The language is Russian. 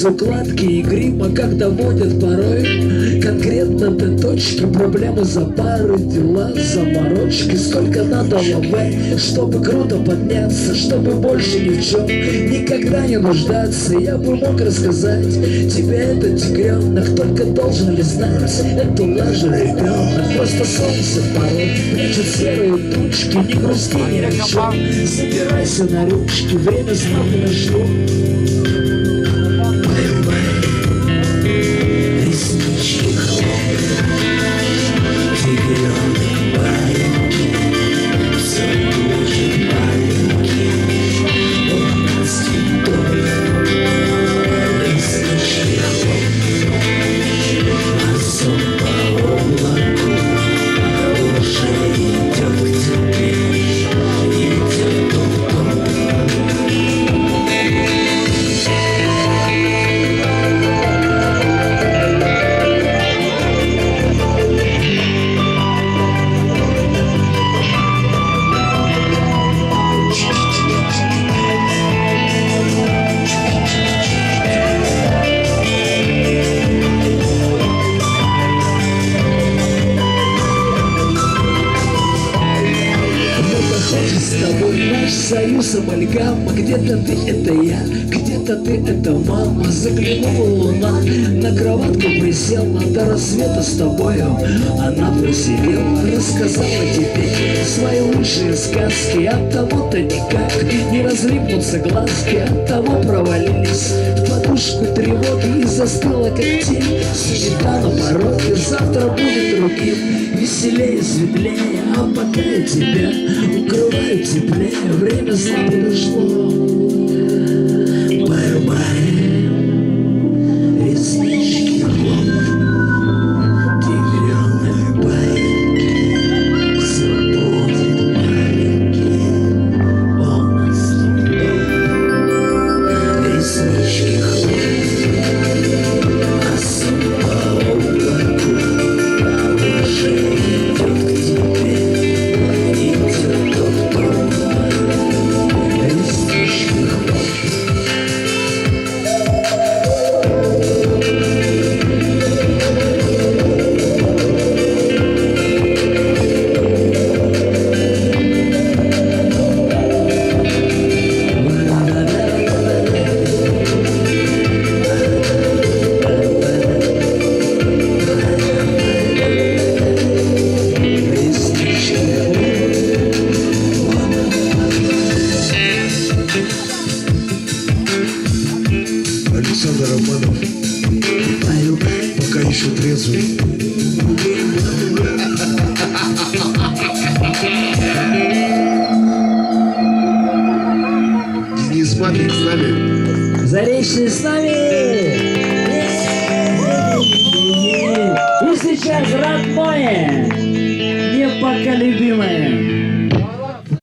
укладки и грима, как доводят порой конкретно до точки. Проблемы за пары, дела, заморочки. Сколько надо лавы, чтобы круто подняться, чтобы больше ни в чем никогда не нуждаться. Я бы мог рассказать тебе этот тигренок, только должен ли знать эту лажу ребенок. Просто солнце порой прячет серые тучки. Не грусти ни о чем, собирайся на ручки, время снова нашло. Реснички хлопают, тигренок маленький, все будет маленький, он нас тигренок. Реснички хлопают, а сон по облаку уже идет к тебе, идет том-том. С тобой наш союз амальгама. Где-то ты — это я, где-то ты — это мама. Заглянула луна, на кроватку присела, до рассвета с тобою она просидела. Рассказала тебе свои лучшие сказки, от того-то никак не разлипнутся глазки, от того провалились в подушку тревоги и застыла как тень суета на пороге. Завтра будет другим, веселее, светлее, а пока я тебя укрываю теплее. Время снова дошло. Бай-бай. Реснички хлопают, тигренок маленький, все будет маленький, он нас любит. Реснички хлопают, а сон по облаку уже идет к тебе, идет том-том. Реснички хлопают. Александр Романов, пока еще трезвый. Денис Матрик с нами. Заречный с нами! И сейчас родное, непоколебимое.